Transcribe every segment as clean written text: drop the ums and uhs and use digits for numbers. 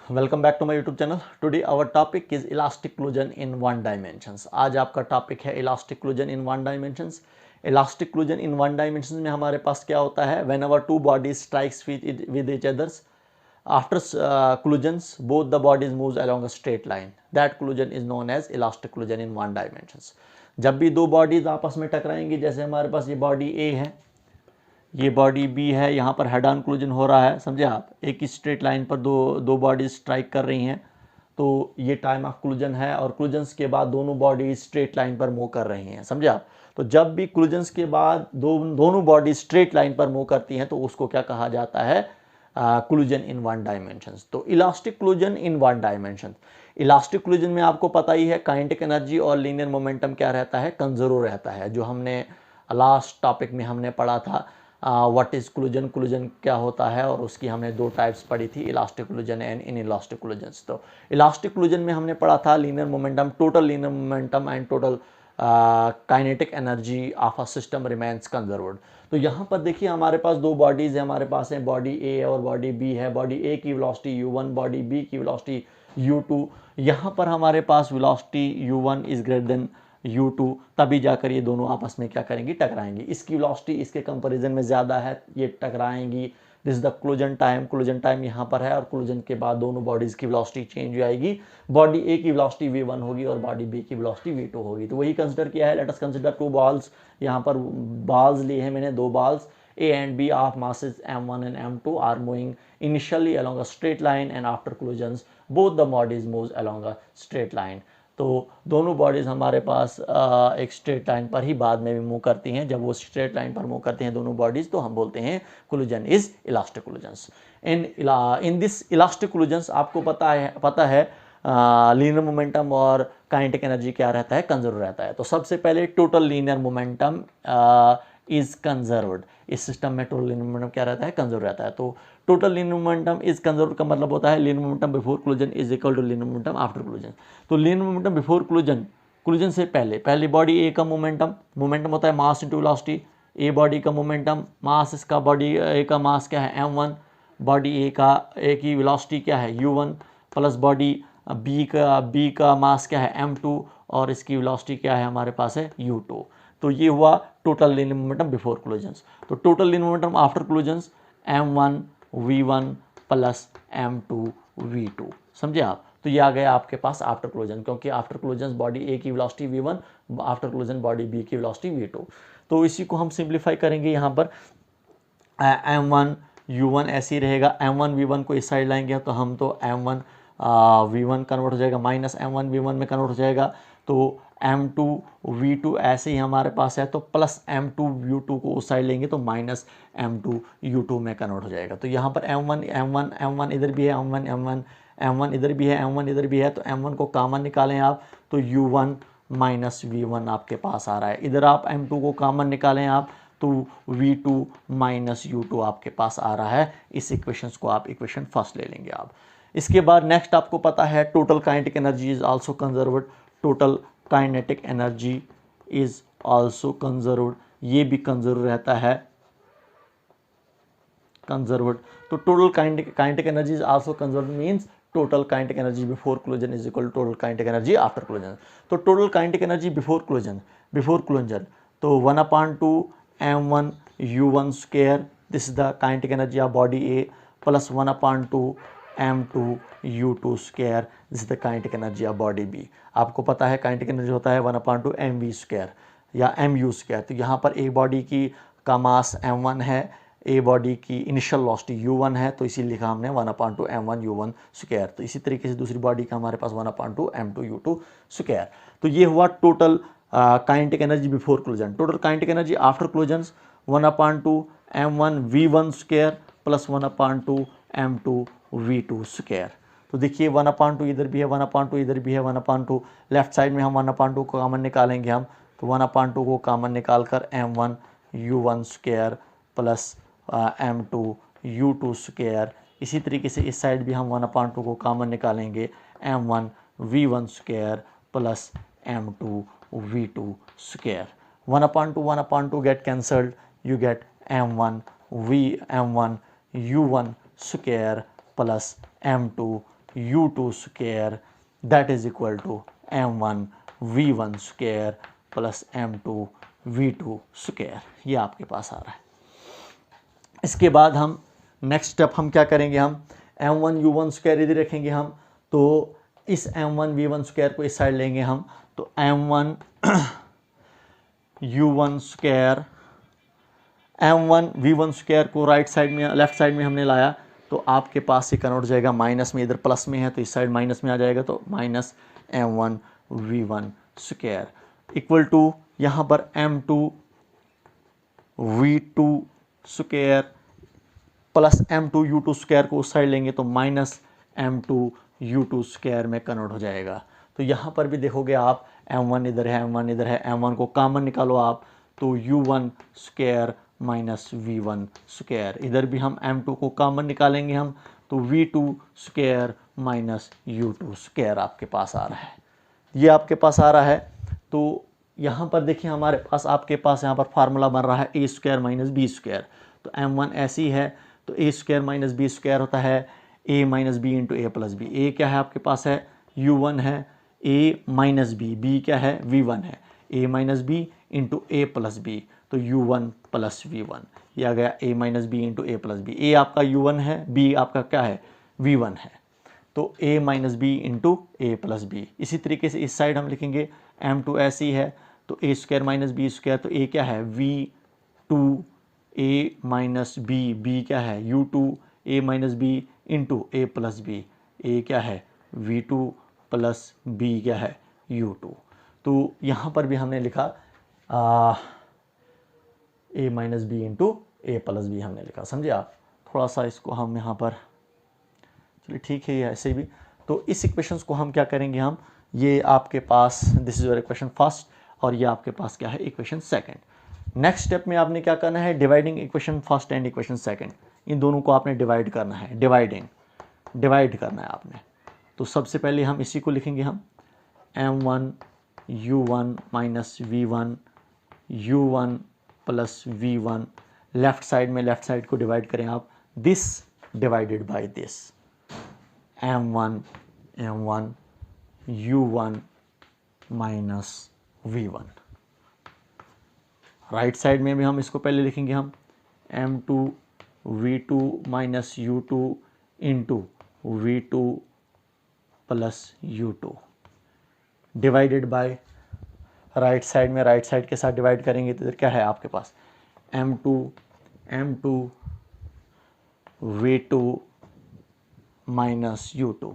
Welcome back to my YouTube channel. Today our topic is elastic collision in one dimensions. आज आपका topic है elastic collision in one dimensions. Elastic collision in one dimensions में हमारे पास क्या होता है, whenever two bodies strikes with each others after collisions both the bodies moves along a straight line, that collision is known as elastic collision in one dimensions। जब भी दो bodies आपस में टकराएंगी, जैसे हमारे पास ये बॉडी ए है, ये बॉडी बी है, यहाँ पर हेड ऑन कोलिजन हो रहा है, समझे आप। एक ही स्ट्रेट लाइन पर दो बॉडीज स्ट्राइक कर रही हैं, तो ये टाइम ऑफ कोलिजन है। और कोलिजन्स के बाद दोनों बॉडीज स्ट्रेट लाइन पर मूव कर रही हैं, समझे आप। तो जब भी कोलिजन्स के बाद दोनों बॉडीज स्ट्रेट लाइन पर मूव करती हैं तो उसको क्या कहा जाता है, कोलिजन इन वन डायमेंशन। तो elastic collision in one dimension. Elastic collision में आपको पता ही है काइनेटिक एनर्जी और लीनियर मोमेंटम क्या रहता है, कंजर्व रहता है। जो हमने लास्ट टॉपिक में हमने पढ़ा था व्हाट इज कोलिजन, कोलिजन क्या होता है, और उसकी हमने दो टाइप्स पढ़ी थी, elastic collision and in elastic collisions. तो इलास्टिक कोलिजन में हमने पढ़ा था linear momentum, total linear momentum and total kinetic energy of a system remains conserved. तो यहाँ पर देखिए हमारे पास दो बॉडीज है, हमारे पास है बॉडी ए और बॉडी बी है। बॉडी ए की वेलोसिटी u1, बॉडी बी की वेलोसिटी u2। यहाँ पर हमारे पास velocity u1 is greater than u2, तभी जाकर ये दोनों आपस में क्या करेंगी, टकराएंगी। इसकी वेलोसिटी इसके कंपैरिजन में ज़्यादा है, ये टकराएंगी। This the collision time, collision time यहाँ पर है, और कोलिजन के बाद दोनों बॉडीज की वेलोसिटी चेंज हो जाएगी। बॉडी ए की वेलोसिटी v1 होगी और बॉडी बी की वेलोसिटी v2 होगी। तो वही कंसिडर किया है। Let us consider two balls. यहाँ पर बॉल्स लिए हैं मैंने, दो balls A and B of masses m1 and m2 are moving initially along a straight line, and after collisions both the bodies moves along a straight line। तो दोनों bodies हमारे पास एक स्ट्रेट लाइन पर ही बाद में भी मूव करती हैं। जब वो स्ट्रेट लाइन पर मूव करती हैं दोनों बॉडीज़, तो हम बोलते हैं collision is elastic collisions. In this elastic collisions आपको पता है लीनियर मोमेंटम और काइनेटिक एनर्जी क्या रहता है, कंजर्व रहता है। तो सबसे पहले total linear momentum is conserved. इस सिस्टम में टोटल लीनियर मोमेंटम क्या रहता है, कंजर्व रहता है। तो total linear momentum is conserve का मतलब होता है linear momentum before collision is equal to linear momentum after collision. तो लीनियर मोमेंटम बिफोर कोलिजन से पहली बॉडी ए का मोमेंटम होता है mass into velocity. A body का मोमेंटम, मास इसका बॉडी ए का मास क्या है m1, बॉडी ए की वेलोसिटी क्या है u1, प्लस बॉडी बी का मास क्या है m2, और इसकी वेलोसिटी क्या है हमारे पास है u2। तो ये हुआ total linear momentum before collisions. तो total linear momentum after collisions m1 v1 plus m2 v2, समझे आप। तो ये आ गया आपके पास आफ्टर कोलिजन, क्योंकि आफ्टर कोलिजन्स बॉडी ए की velocity v1, after collision body B की वेलोसिटी v2। तो इसी को हम सिंप्लीफाई करेंगे। यहाँ पर m1 u1 ऐसे ही रहेगा, m1 v1 को इस साइड लाएंगे तो हम तो m1 v1 कन्वर्ट हो जाएगा, माइनस m1 v1 में कन्वर्ट हो जाएगा। तो m2 v2 ऐसे ही हमारे पास है, तो प्लस m2 u2 को उस साइड लेंगे तो माइनस m2 u2 में कन्वर्ट हो जाएगा। तो यहाँ पर m1 इधर भी है, m1 इधर भी है, m1 इधर भी है, तो m1 को कॉमन निकालें आप, तो u1 माइनस v1 आपके पास आ रहा है। इधर आप m2 को कॉमन निकालें आप, तो v2 माइनस u2 आपके पास आ रहा है। इस इक्वेशंस को आप इक्वेशन फर्स्ट ले लेंगे आप। इसके बाद नेक्स्ट आपको पता है total kinetic energy is also conserved. Total kinetic energy is also conserved, ये भी कंजर्व रहता है, कंजर्व्ड। तो total kinetic energy is also conserved means total kinetic energy before collision is equal to total kinetic energy after collision. तो total kinetic energy before collision तो 1/2 m1 u1 square, this is the kinetic energy of body A, plus 1/2 m2 u2 square, this is the kinetic energy of body B. आपको पता है kinetic energy होता है 1/2 mv square या mu square. तो यहाँ पर ए बॉडी की का मास m1 है, ए बॉडी की इनिशियल वेलोसिटी u1 है, तो इसी लिखा हमने 1/2 m1 u1 स्क्वायर। तो इसी तरीके से दूसरी बॉडी का हमारे पास 1/2 m2 u2 स्क्वायर। तो ये हुआ total kinetic energy before collision. Total kinetic energy after collisions 1/2 m1 v1 square plus 1/2 m2 v2 square. तो देखिए 1/2 इधर भी है, 1/2 इधर भी है, 1/2 लेफ्ट साइड में हम 1/2 को कॉमन निकालेंगे हम, तो 1/2 को कॉमन निकाल कर m1 u1 square plus m2 u2 square. इसी तरीके से इस साइड भी हम 1/2 को कॉमन निकालेंगे, m1 v1 square plus m2 v2 square. 1/2 get cancelled, you get m1 u1 square plus m2 u2 square that is equal to m1 v1 square plus m2 v2 square. ये आपके पास आ रहा है। इसके बाद हम नेक्स्ट स्टेप हम क्या करेंगे, हम m1 u1 स्क्वायर यदि रखेंगे हम, तो इस m1 v1 स्क्वायर को इस साइड लेंगे हम, तो m1 u1 square m1 v1 square को राइट साइड में लेफ्ट साइड में हमने लाया, तो आपके पास ये कन्वर्ट हो जाएगा माइनस में, इधर प्लस में है तो इस साइड माइनस में आ जाएगा, तो minus m1 v1 square equal to यहाँ पर m2 v2 square plus m2 u2 square को उस साइड लेंगे तो माइनस m2 u2 स्क्वायर में कन्वर्ट हो जाएगा। तो यहाँ पर भी देखोगे आप m1 इधर है, m1 इधर है, m1 को कॉमन निकालो आप, तो u1 square minus v1 square, इधर भी हम m2 को कॉमन निकालेंगे हम, तो v2 square minus u2 square आपके पास आ रहा है। ये आपके पास आ रहा है। तो यहाँ पर देखिए हमारे पास आपके पास यहाँ पर फार्मूला बन रहा है a square minus B square, तो m1 ऐसी है तो a square minus B square होता है a minus B into A plus B. A क्या है आपके पास है u1 है, a माइनस बी, बी क्या है v1 है, a minus B into A plus B, तो u1 प्लस v1, ये आ गया a minus B into A plus B. A आपका u1 है, b आपका क्या है v1 है, तो a minus B into A plus B. इसी तरीके से इस साइड हम लिखेंगे m2 ऐसी है तो a square minus B square, तो a क्या है v2 a minus B, B क्या है u2 a minus B into A plus B, a क्या है v2 प्लस b क्या है u2। तो यहाँ पर भी हमने लिखा a minus B into A plus B हमने लिखा, समझे आप। थोड़ा सा इसको हम यहाँ पर, चलिए ठीक है ये ऐसे भी। तो इस इक्वेशंस को हम क्या करेंगे, हम ये आपके पास this is your equation first और ये आपके पास क्या है इक्वेशन सेकंड। नेक्स्ट स्टेप में आपने क्या करना है, dividing equation first and equation second, इन दोनों को आपने डिवाइड करना है, डिवाइड करना है आपने। तो सबसे पहले हम इसी को लिखेंगे हम m1 u1 minus v1 u1 plus v1, left side में लेफ्ट साइड को डिवाइड करें आप, this divided by this m1 u1 minus v1। Right side में भी हम इसको पहले लिखेंगे हम m2 v2 minus u2 into v2 plus u2 divided by, right side में राइट साइड के साथ डिवाइड करेंगे तो इधर क्या है आपके पास m2 v2 माइनस u2।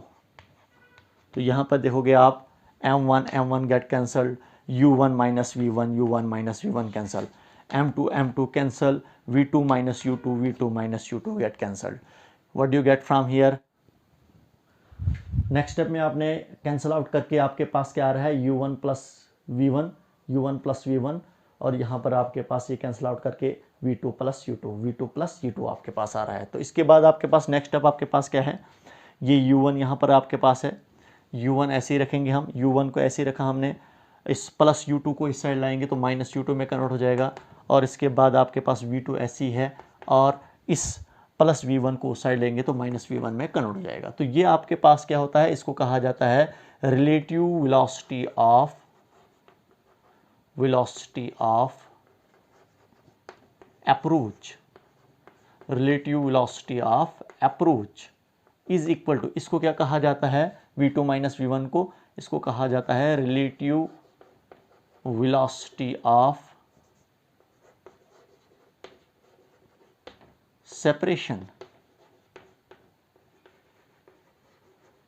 तो यहाँ पर देखोगे आप m1 get cancelled, u1 minus v1 cancel, m2 cancel, v2 minus u2 get cancelled. What do you get from here. Next step में आपने कैंसल आउट करके आपके पास क्या आ रहा है u1 प्लस v1 और यहाँ पर आपके पास ये कैंसिल आउट करके v2 प्लस u2 आपके पास आ रहा है। तो इसके बाद आपके पास नेक्स्ट स्टेप आपके पास क्या है, ये u1 यहाँ पर आपके पास है, u1 ऐसे ही रखेंगे हम, u1 को ऐसे ही रखा हमने, इस प्लस u2 को इस साइड लाएंगे तो माइनस u2 में कन्वर्ट हो जाएगा, और इसके बाद आपके पास v2 ऐसी है और इस प्लस v1 को उस साइड लेंगे तो माइनस v1 में कन्वर्ट हो जाएगा। तो ये आपके पास क्या होता है, इसको कहा जाता है relative velocity of approach, relative velocity of approach is equal to, इसको क्या कहा जाता है v2 माइनस v1 को, इसको कहा जाता है relative velocity of separation,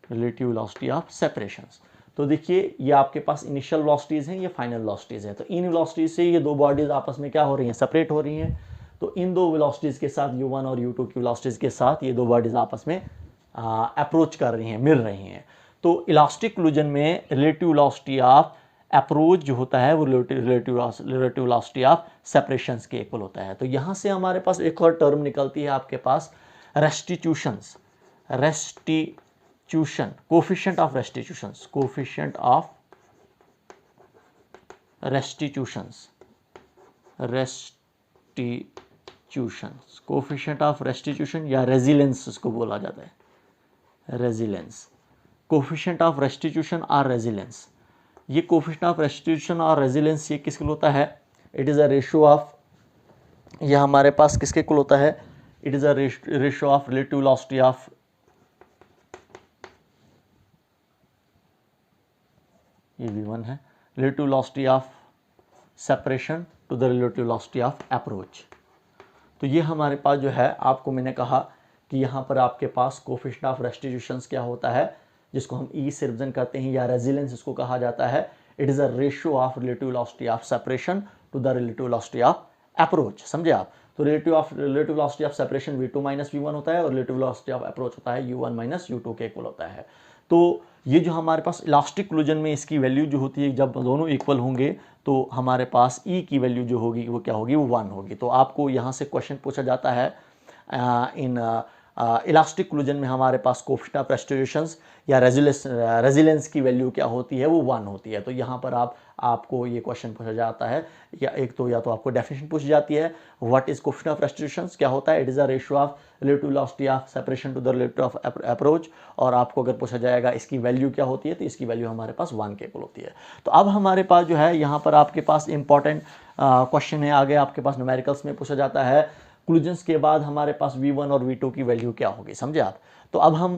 relative velocity of separations. तो देखिए ये आपके पास इनिशियल वेलोसिटीज हैं, ये फाइनल वेलोसिटीज है। तो इन वेलोसिटीज से ये दो बॉडीज आपस में क्या हो रही हैं, सेपरेट हो रही हैं। तो इन दो वेलोसिटीज के साथ u1 और u2 की वेलोसिटीज के साथ ये दो बॉडीज आपस में अप्रोच कर रही हैं, मिल रही हैं। तो इलास्टिक कोलिजन में रिलेटिव वेलोसिटी ऑफ अप्रोच जो होता है वो रिलेटिव वेलोसिटी ऑफ सेपरेशंस के इक्वल होता है। तो यहाँ से हमारे पास एक और टर्म निकलती है आपके पास restitutions, coefficient of restitutions, coefficient of restitution या रेजिलेंस इसको बोला जाता है, रेजिलेंस। कोफिशिएंट ऑफ रेस्टिट्यूशन और रेजिलेंस। ये कोफिशिएंट ऑफ रेस्टिट्यूशन और रेजिलेंस ये किसके होता है? It is a ratio of, ये हमारे पास किसके इक्वल होता है? It is a ratio of relative velocity of, ये v1 है, relative velocity of separation to the relative velocity of approach. तो ये हमारे पास जो है, आपको मैंने कहा कि यहाँ पर आपके पास कोफिशिएंट ऑफ रेस्टिट्यूशंस क्या होता है, जिसको हम ई से रिप्रेजेंट करते हैं, या रेजिलेंस इसको कहा जाता है। It is a ratio of relative velocity of separation to the relative velocity of approach. समझे आप? तो relative velocity of separation v2 minus v1 होता है और रिलेटिव वेलोसिटी ऑफ अप्रोच होता है u1 माइनस u2 के इक्वल होता है। तो ये जो हमारे पास इलास्टिक कोलिजन में इसकी वैल्यू जो होती है, जब दोनों इक्वल होंगे तो हमारे पास ई की वैल्यू जो होगी वो क्या होगी? वो 1 होगी। तो आपको यहाँ से क्वेश्चन पूछा जाता है इन इलास्टिक कोलिजन में हमारे पास कोफिशिएंट ऑफ रेस्टिट्यूशंस या रेजिलेंस की वैल्यू क्या होती है? वो 1 होती है। तो यहाँ पर आपको ये क्वेश्चन पूछा जाता है, या तो आपको डेफिनेशन पूछी जाती है, what is coefficient of restitutions, क्या होता है? It is a ratio of relative velocity of separation to the relative of approach. और आपको अगर पूछा जाएगा इसकी वैल्यू क्या होती है, तो इसकी वैल्यू हमारे पास 1 के इक्वल होती है। तो अब हमारे पास जो है यहाँ पर आपके पास इंपॉर्टेंट क्वेश्चन है, आगे आपके पास न्यूमेरिकल्स में पूछा जाता है कोलिजन्स के बाद हमारे पास v1 और v2 की वैल्यू क्या होगी। समझे आप? तो अब हम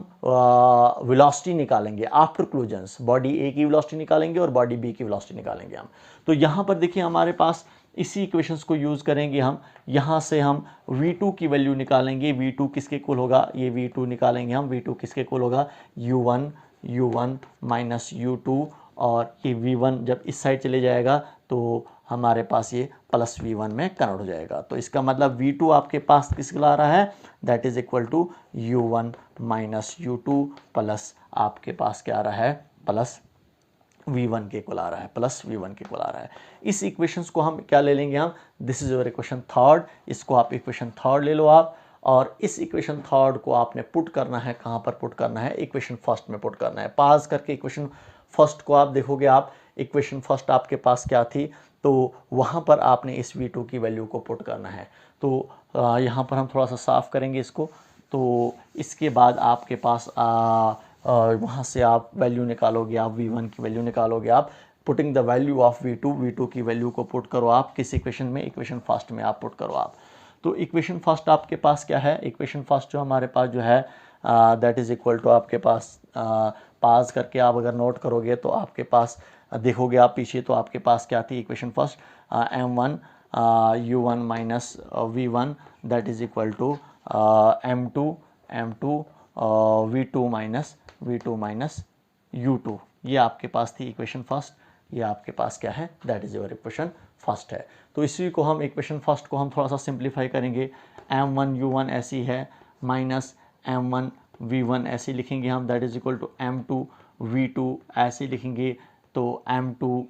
वेलोसिटी निकालेंगे आफ्टर कोलिजन्स, बॉडी ए की वेलोसिटी निकालेंगे और बॉडी बी की वेलोसिटी निकालेंगे हम। तो यहाँ पर देखिए हमारे पास इसी इक्वेशंस को यूज़ करेंगे हम। यहाँ से हम v2 की वैल्यू निकालेंगे। v2 किसके इक्वल होगा? ये v2 निकालेंगे हम। v2 किसके इक्वल होगा? u1 माइनस u2, और ये v1 जब इस साइड चले जाएगा तो हमारे पास ये प्लस v1 में कन्वर्ट हो जाएगा। तो इसका मतलब v2 आपके पास किसके आ रहा है? That is equal to u1 minus u2 plus आपके पास क्या आ रहा है? प्लस v1 के इक्वल आ रहा है, प्लस v1 के इक्वल आ रहा है। इस इक्वेशंस को हम क्या ले लेंगे हम? This is your equation third. इसको आप इक्वेशन थर्ड ले लो आप, और इस इक्वेशन थर्ड को आपने पुट करना है। कहाँ पर पुट करना है? इक्वेशन फर्स्ट में पुट करना है। पास करके इक्वेशन फर्स्ट को आप देखोगे, आप इक्वेशन फर्स्ट आपके पास क्या थी, तो वहाँ पर आपने इस v2 की वैल्यू को पुट करना है। तो यहाँ पर हम थोड़ा सा साफ़ करेंगे इसको। तो इसके बाद आपके पास वहाँ से आप वैल्यू निकालोगे, आप v1 की वैल्यू निकालोगे। आप putting the value of v2 की वैल्यू को पुट करो आप किस इक्वेशन में? इक्वेशन फर्स्ट में आप पुट करो आप। तो इक्वेशन फर्स्ट आपके पास क्या है? इक्वेशन फर्स्ट जो हमारे पास जो है दैट इज़ इक्वल टू आपके पास पास करके आप अगर नोट करोगे तो आपके पास देखोगे आप पीछे, तो आपके पास क्या थी equation first? m1 u1 minus v1 that is equal to m2 v2 minus u2। ये आपके पास थी इक्वेशन फर्स्ट। ये आपके पास क्या है? That is your equation first है। तो इसी को हम इक्वेशन फर्स्ट को हम थोड़ा सा सिंप्लीफाई करेंगे। m1 u1 ऐसी है माइनस m1 v1 ऐसे लिखेंगे हम, that is equal to m2 v2 ऐसे लिखेंगे। तो m2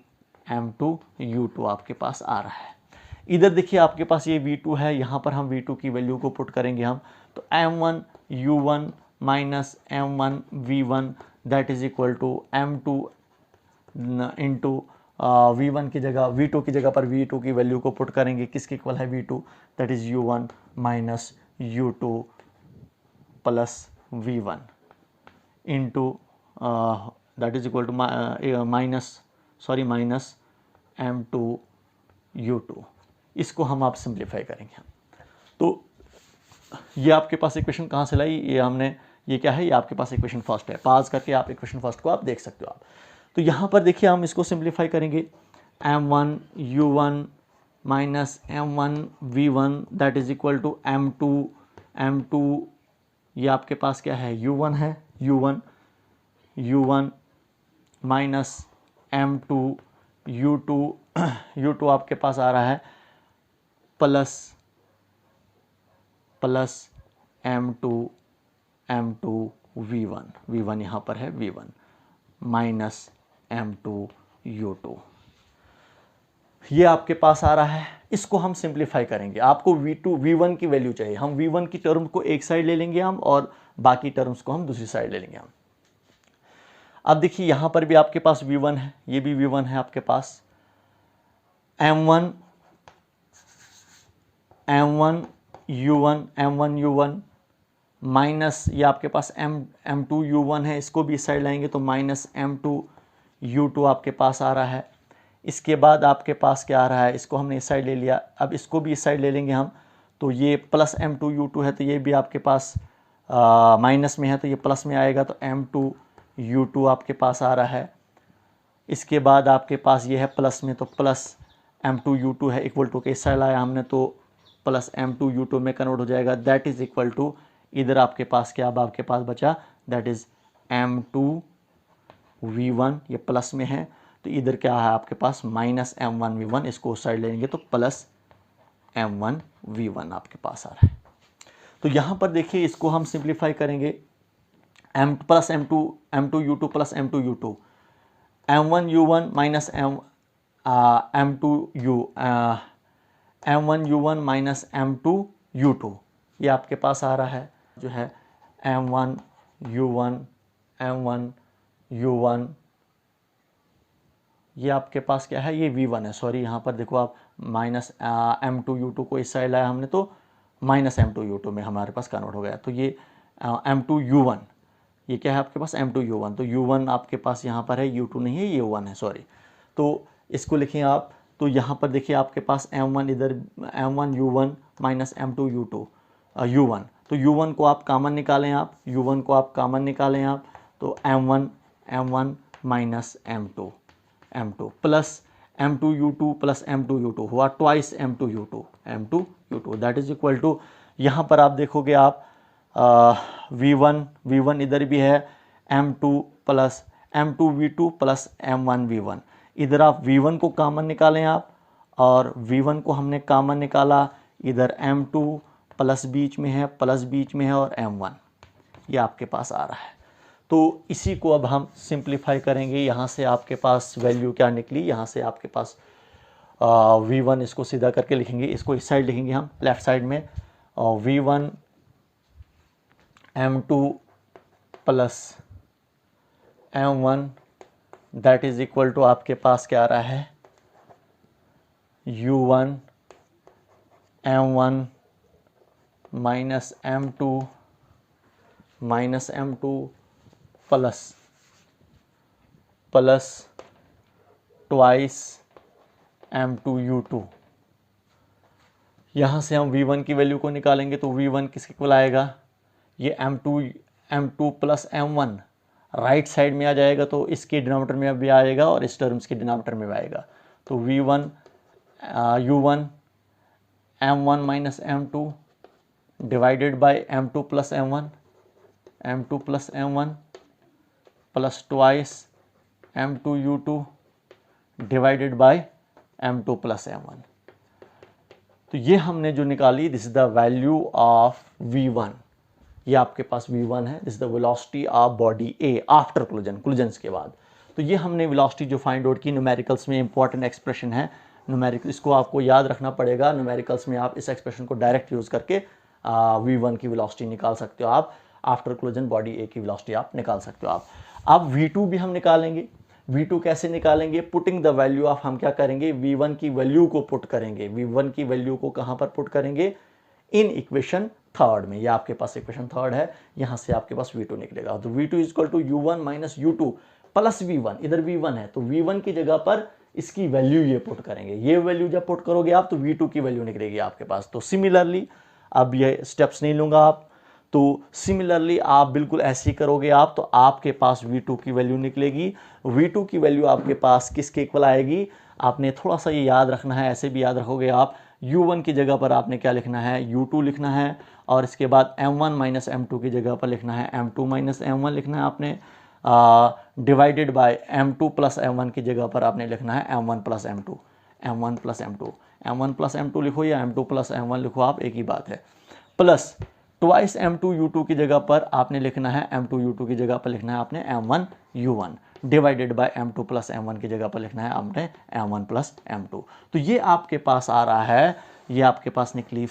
u2 आपके पास आ रहा है। इधर देखिए आपके पास ये v2 है, यहाँ पर हम v2 की वैल्यू को पुट करेंगे हम। तो m1 u1 minus m1 v1 that is equal to m2 into v1 की जगह v2 की जगह पर v2 की वैल्यू को पुट करेंगे। किसके इक्वल है v2? That is u1 minus u2 plus v1 into that is equal to minus m2 u2। इसको हम आप सिंप्लीफाई करेंगे। तो ये आपके पास इक्वेशन कहाँ से लाई? ये हमने, ये क्या है? ये आपके पास इक्वेशन फर्स्ट है। पास करके आप इक्वेशन फर्स्ट को आप देख सकते हो आप। तो यहाँ पर देखिए हम इसको सिंप्लीफाई करेंगे। m1 u1 minus m1 v1 that is equal to m2 ये आपके पास क्या है? u1 है, u1 माइनस m2 u2 आपके पास आ रहा है प्लस m2 v1 यहाँ पर है v1 माइनस m2 u2 ये आपके पास आ रहा है। इसको हम सिंप्लीफाई करेंगे। आपको v1 की वैल्यू चाहिए। हम v1 की टर्म को एक साइड ले लेंगे हम, और बाकी टर्म्स को हम दूसरी साइड ले लेंगे हम। अब देखिए यहाँ पर भी आपके पास v1 है, ये भी v1 है आपके पास। m1 u1 माइनस ये आपके पास m2u1 है, इसको भी इस साइड लाएंगे तो माइनस m2u2 आपके पास आ रहा है। इसके बाद आपके पास क्या आ रहा है, इसको हमने इस साइड ले लिया, अब इसको भी इस साइड ले लेंगे हम, तो ये प्लस m2u2 है, तो ये भी आपके पास माइनस में है, तो ये प्लस में आएगा, तो m2u2 आपके पास आ रहा है। इसके बाद आपके पास ये है प्लस में, तो प्लस m2u2 है, इक्वल टू के इस साइड लाया हमने तो प्लस m2u2 में कन्वर्ट हो जाएगा, दैट इज़ इक्वल टू, इधर आपके पास क्या अब आपके पास बचा, दैट इज़ m2v1, ये प्लस में है, तो इधर क्या है आपके पास माइनस m1v1, इसको उस साइड लेंगे तो प्लस m1v1 आपके पास आ रहा है। तो यहाँ पर देखिए इसको हम सिंप्लीफाई करेंगे, m2u2 plus m2u2, m1u1 minus m1u1 minus m2u2, ये आपके पास आ रहा है जो है m1u1 ये आपके पास क्या है, ये v1 है, सॉरी यहाँ पर देखो आप माइनस m2u2 को इस साइड लाया हमने तो माइनस m2u2 में हमारे पास कन्वर्ट हो गया, तो ये m2u1, ये क्या है आपके पास m2u1, तो u1 आपके पास यहाँ पर है, u2 नहीं है, ये u1 है, सॉरी, तो इसको लिखें आप, तो यहाँ पर देखिए आपके पास m1 इधर m1u1 माइनस m2u2 u1, तो u1 को आप कॉमन निकालें आप, u1 को आप कॉमन निकालें आप, तो m1 minus m2 plus m2u2 plus m2u2 हुआ twice m2u2 that is equal to, यहाँ पर आप देखोगे आप v1 इधर भी है, m2v2 प्लस m1v1, इधर आप v1 को कॉमन निकालें आप, और v1 को हमने कॉमन निकाला, इधर m2 प्लस बीच में है, और m1 ये आपके पास आ रहा है। तो इसी को अब हम सिंप्लीफाई करेंगे, यहाँ से आपके पास वैल्यू क्या निकली, यहाँ से आपके पास v1 इसको सीधा करके लिखेंगे, इसको इस साइड लिखेंगे हम लेफ्ट साइड में, v1 m2 plus m1 that is equal to आपके पास क्या आ रहा है, u1 m1 minus m2 plus twice m2u2। यहाँ से हम v1 की वैल्यू को निकालेंगे तो v1 किसके इक्वल आएगा, ये m2 plus m1 right side में आ जाएगा, तो इसके डिनोमिनेटर में भी आएगा और इस टर्म्स के डिनोमिनेटर में भी आएगा, तो v1 u1 m1 minus m2 divided by m2 plus m1 plus twice m2u2 divided by m2 plus m1। तो ये हमने जो निकाली, this is the value of v1, ये आपके पास v1 है, this is the velocity of body A after collisions के बाद। तो ये हमने वेलोसिटी जो फाइंड आउट की, न्यूमेरिकल्स में इंपॉर्टेंट एक्सप्रेशन है, न्यूमेरिकल इसको आपको याद रखना पड़ेगा, न्यूमेरिकल्स में आप इस एक्सप्रेशन को डायरेक्ट यूज़ करके v1 की वेलोसिटी निकाल सकते हो आप, आफ्टर क्लूजन बॉडी A की वेलोसिटी आप निकाल सकते हो आप। अब v2 भी हम निकालेंगे, v2 कैसे निकालेंगे, पुटिंग द वैल्यू ऑफ, हम क्या करेंगे, v1 की वैल्यू को पुट करेंगे, v1 की वैल्यू को कहाँ पर पुट करेंगे, इन इक्वेशन थर्ड में, ये आपके पास इक्वेशन थर्ड है, यहाँ से आपके पास v2 निकलेगा, तो v2 is equal to u1 minus u2 plus v1, इधर v1 है तो v1 की जगह पर इसकी वैल्यू ये पुट करेंगे, ये वैल्यू जब पुट करोगे आप तो v2 की वैल्यू निकलेगी आपके पास। तो सिमिलरली, अब ये स्टेप्स नहीं लूँगा आप, तो सिमिलरली आप बिल्कुल ऐसे ही करोगे आप, तो आपके पास v2 की वैल्यू निकलेगी, v2 की वैल्यू आपके पास किसके इक्वल आएगी, आपने थोड़ा सा ये याद रखना है, ऐसे भी याद रखोगे आप, u1 की जगह पर आपने क्या लिखना है, u2 लिखना है, और इसके बाद m1 माइनस m2 की जगह पर लिखना है m2 माइनस m1 लिखना है आपने, divided by m2 plus m1 की जगह पर आपने लिखना है m1 प्लस m2 लिखो या m2 प्लस m1 लिखो आप, एक ही बात है, प्लस ट्वाइस m2u2 की जगह पर आपने लिखना है, m2u2 की जगह पर लिखना है आपने m1u1 divided by m2 plus m1 की जगह पर लिखना है आपने m1 प्लस m2। तो ये आपके पास आ रहा है, ये आपके पास निकली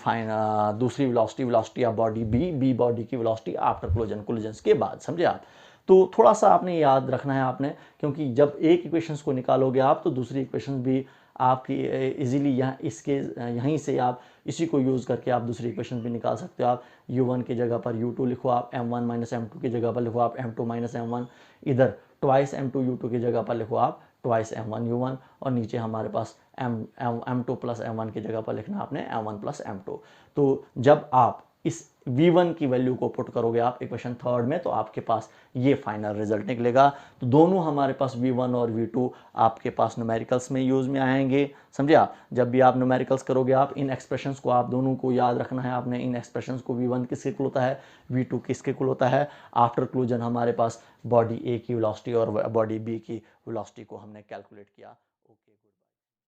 दूसरी velocity of body B body की वेलोसिटी आफ्टर क्लूजन्स के बाद, समझे आप। तो थोड़ा सा आपने याद रखना है आपने, क्योंकि जब एक इक्वेशंस को निकालोगे आप तो दूसरी इक्वेशंस भी आपकी इजीली यहाँ इसके यहीं से आप इसी को यूज़ करके आप दूसरी इक्वेशन भी निकाल सकते हो। आप u1 की जगह पर u2 लिखो, आप m1 माइनस m2 की जगह पर लिखो आप m2 माइनस m1, इधर ट्वाइस m2 u2 की जगह पर लिखो आप ट्वाइस m1 u1, और नीचे हमारे पास m2 प्लस m1 की जगह पर लिखना आपने m1 प्लस m2। तो जब आप इस v1 की वैल्यू को पुट करोगे आप इक्वेशन थर्ड में, तो आपके पास ये फाइनल रिजल्ट निकलेगा। तो दोनों हमारे पास v1 और v2 आपके पास न्यूमेरिकल्स में यूज में आएंगे, समझे आप। जब भी आप न्यूमेरिकल्स करोगे आप इन एक्सप्रेशंस को आप दोनों को याद रखना है आपने। इन एक्सप्रेशंस को v1 किसके इक्वल होता है, v2 किसके इक्वल होता है। आफ्टर क्लूजन हमारे पास बॉडी ए की वेलोसिटी और बॉडी बी की वेलोसिटी को हमने कैलकुलेट किया।